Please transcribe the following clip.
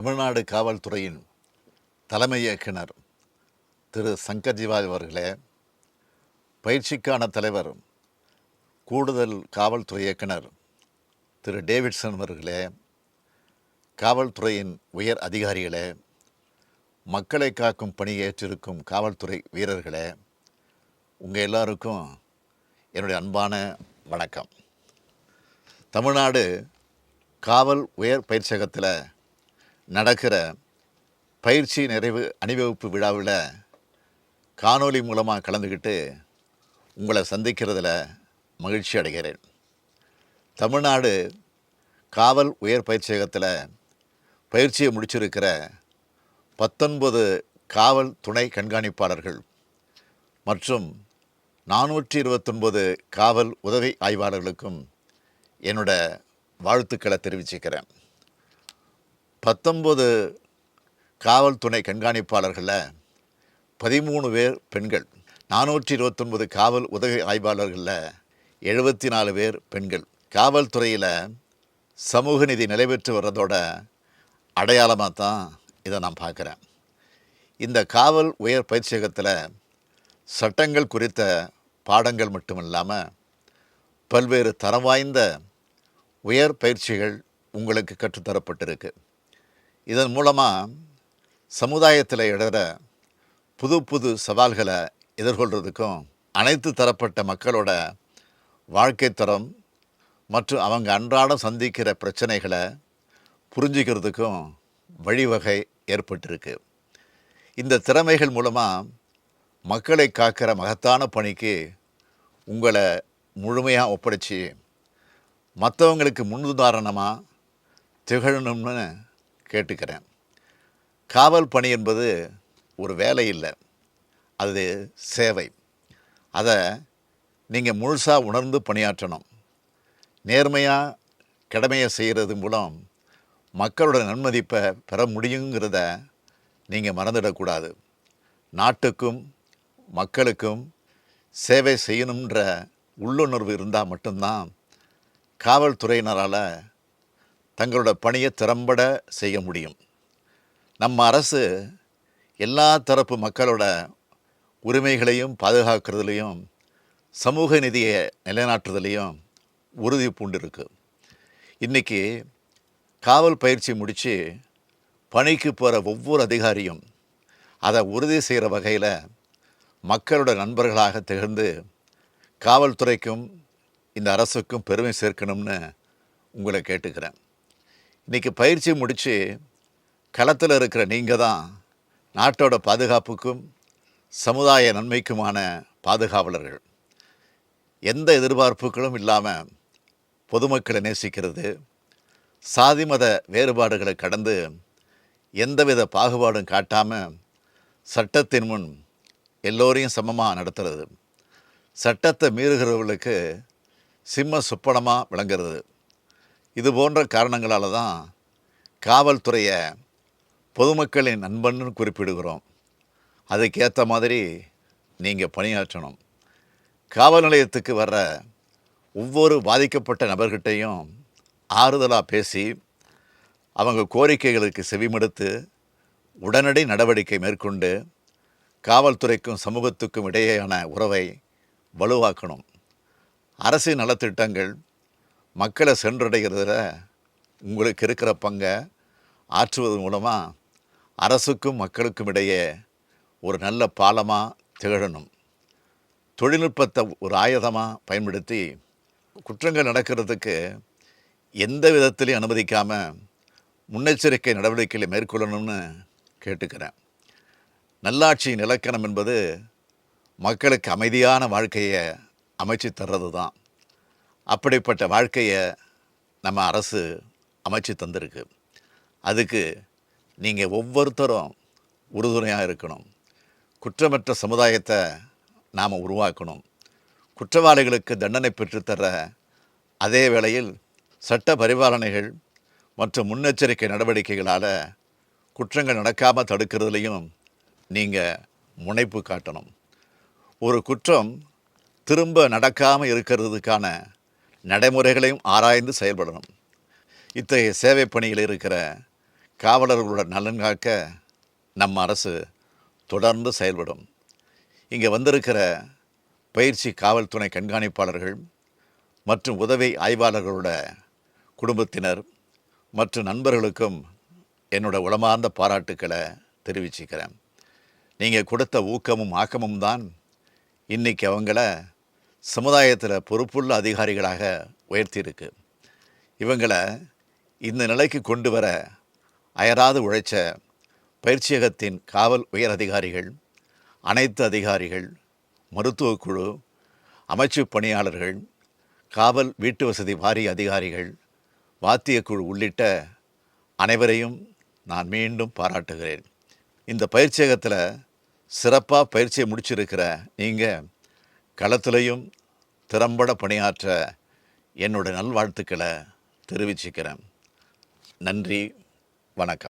தமிழ்நாடு காவல்துறையின் தலைமை இயக்குனர் திரு சங்கர் ஜிவால் அவர்களே, பயிற்சிக்கான தலைவர் கூடுதல் காவல்துறை இயக்குனர் திரு டேவிட்சன் அவர்களே, காவல்துறையின் உயர் அதிகாரிகளே, மக்களை காக்கும் பணியை ஏற்றிருக்கும் காவல்துறை வீரர்களே, உங்கள் எல்லாருக்கும் என்னுடைய அன்பான வணக்கம். தமிழ்நாடு காவல் உயர் பயிற்சியகத்தில் நடக்கிற பயிற்சி நிறைவு அணிவகுப்பு விழாவில் காணொலி மூலமாக கலந்துக்கிட்டு உங்களை சந்திக்கிறதுல மகிழ்ச்சி அடைகிறேன். தமிழ்நாடு காவல் உயர் பயிற்சியகத்தில் பயிற்சியை முடிச்சிருக்கிற 19 காவல் துணை கண்காணிப்பாளர்கள் மற்றும் 429 காவல் உதவி ஆய்வாளர்களுக்கும் என்னோட வாழ்த்துக்களை தெரிவிச்சுக்கிறேன். 19 காவல் துணை கண்காணிப்பாளர்களில் 13 பேர் பெண்கள், 429 காவல் உதவி ஆய்வாளர்களில் 74 பேர் பெண்கள். காவல்துறையில் சமூக நீதி நிலைபெற்று வர்றதோட அடையாளமாக தான் இதை நான் பார்க்குறேன். இந்த காவல் உயர் பயிற்சியகத்தில் சட்டங்கள் குறித்த பாடங்கள் மட்டுமில்லாமல் பல்வேறு தரம் வாய்ந்த உயர் பயிற்சிகள் உங்களுக்கு கற்றுத்தரப்பட்டிருக்கு. இதன் மூலமாக சமுதாயத்தில் எழுற புது புது சவால்களை எதிர்கொள்கிறதுக்கும், அனைத்து தரப்பட்ட மக்களோட வாழ்க்கை தரம் மற்றும் அவங்க அன்றாடம் சந்திக்கிற பிரச்சனைகளை புரிஞ்சுக்கிறதுக்கும் வழிவகை ஏற்பட்டிருக்கு. இந்த திறமைகள் மூலமாக மக்களை காக்கிற மகத்தான பணிக்கு உங்களை முழுமையாக ஒப்படைச்சி மற்றவங்களுக்கு முன்னுதாரணமாக திகழணும்னு கேட்டுக்கிறேன். காவல் பணி என்பது ஒரு வேலை இல்லை, அது சேவை. அதை நீங்கள் முழுசாக உணர்ந்து பணியாற்றணும். நேர்மையாக கடமையை செய்கிறது மூலம் மக்களோட நன்மதிப்பை பெற முடியுங்கிறத நீங்கள் மறந்துடக்கூடாது. நாட்டுக்கும் மக்களுக்கும் சேவை செய்யணுன்ற உள்ளுணர்வு இருந்தால் மட்டும்தான் காவல்துறையினரால் தங்களோட பணியை திறம்பட செய்ய முடியும். நம்ம அரசு எல்லா தரப்பு மக்களோட உரிமைகளையும் பாதுகாக்கிறதுலையும் சமூக நீதியை நிலைநாட்டுறதுலையும் உறுதி பூண்டிருக்கு. இன்றைக்கி காவல் பயிற்சி முடித்து பணிக்கு போகிற ஒவ்வொரு அதிகாரியும் அதை உறுதி செய்கிற வகையில் மக்களோட நண்பர்களாக திகழ்ந்து காவல்துறைக்கும் இந்த அரசுக்கும் பெருமை சேர்க்கணும்னு உங்களை கேட்டுக்கிறேன். இன்றைக்கி பயிற்சி முடித்து களத்தில் இருக்கிற நீங்கள் தான் நாட்டோட பாதுகாப்புக்கும் சமுதாய நன்மைக்குமான பாதுகாவலர்கள். எந்த எதிர்பார்ப்புகளும் இல்லாமல் பொதுமக்களை நேசிக்கிறது, சாதி மத வேறுபாடுகளை கடந்து எந்தவித பாகுபாடும் காட்டாமல் சட்டத்தின் முன் எல்லோரையும் சமமாக நடத்துறது, சட்டத்தை மீறுகிறவர்களுக்கு சிம்ம சொப்பனமாக விளங்குறது, இது போன்ற காரணங்களால் தான் காவல்துறையை பொதுமக்களின் நண்பன்னு குறிப்பிடுகிறோம். அதுக்கேற்ற மாதிரி நீங்கள் பணியாற்றணும். காவல் நிலையத்துக்கு வர்ற ஒவ்வொரு பாதிக்கப்பட்ட நபர்கிட்டையும் ஆறுதலாக பேசி அவங்க கோரிக்கைகளுக்கு செவிமடுத்து உடனடி நடவடிக்கை மேற்கொண்டு காவல்துறைக்கும் சமூகத்துக்கும் இடையேயான உறவை வலுவாக்கணும். அரசின் நலத்திட்டங்கள் மக்களை சென்றடைகிறதுல உங்களுக்கு இருக்கிற பங்கை ஆற்றுவது மூலமாக அரசுக்கும் மக்களுக்கும் இடையே ஒரு நல்ல பாலமாக திகழணும். தொழில்நுட்பத்தை ஒரு ஆயுதமாக பயன்படுத்தி குற்றங்கள் நடக்கிறதுக்கு எந்த விதத்திலையும் அனுமதிக்காமல் முன்னெச்சரிக்கை நடவடிக்கைகளை மேற்கொள்ளணும்னு கேட்டுக்கிறேன். நல்லாட்சியின் இலக்கணம் என்பது மக்களுக்கு அமைதியான வாழ்க்கையை அமைச்சு தர்றது தான். அப்படிப்பட்ட வாழ்க்கையை நம்ம அரசு அமைச்சு தந்திருக்கு. அதுக்கு நீங்கள் ஒவ்வொருத்தரும் உறுதுணையாக இருக்கணும். குற்றமற்ற சமுதாயத்தை நாம் உருவாக்கணும். குற்றவாளிகளுக்கு தண்டனை பெற்றுத்தர அதே வேளையில் சட்ட பரிபாலனைகள் மற்றும் முன்னெச்சரிக்கை நடவடிக்கைகளால் குற்றங்கள் நடக்காமல் தடுக்கிறதுலையும் நீங்கள் முனைப்பு காட்டணும். ஒரு குற்றம் திரும்ப நடக்காமல் இருக்கிறதுக்கான நடைமுறைகளையும் ஆராய்ந்து செயல்படணும். இத்தகைய சேவை பணியில் இருக்கிற காவலர்களோட நலன் காக்க நம்ம அரசு தொடர்ந்து செயல்படும். இங்கே வந்திருக்கிற பயிற்சி காவல்துறை கண்காணிப்பாளர்கள் மற்றும் உதவி ஆய்வாளர்களோட குடும்பத்தினர் மற்றும் நண்பர்களுக்கும் என்னோட உளமார்ந்த பாராட்டுக்களை தெரிவிச்சுக்கிறேன். நீங்கள் கொடுத்த ஊக்கமும் ஆக்கமும் தான் இன்றைக்கி அவங்கள சமுதாயத்தில் பொறுப்புள்ள அதிகாரிகளாக உயர்த்தியிருக்கு. இவங்களை இந்த நிலைக்கு கொண்டு வர அயராது உழைச்ச பயிற்சியகத்தின் காவல் உயர் அதிகாரிகள், அனைத்து அதிகாரிகள், மருத்துவக் குழு, அமைச்சு பணியாளர்கள், காவல் வீட்டு வசதி வாரிய அதிகாரிகள், வாத்தியக்குழு உள்ளிட்ட அனைவரையும் நான் மீண்டும் பாராட்டுகிறேன். இந்த பயிற்சியகத்தில் சிறப்பாக பயிற்சியை முடிச்சிருக்கிற நீங்கள் களத்திலையும் திறம்பட பணியாற்ற என்னோட நல்வாழ்த்துக்களை தெரிவிச்சுக்கிறேன். நன்றி, வணக்கம்.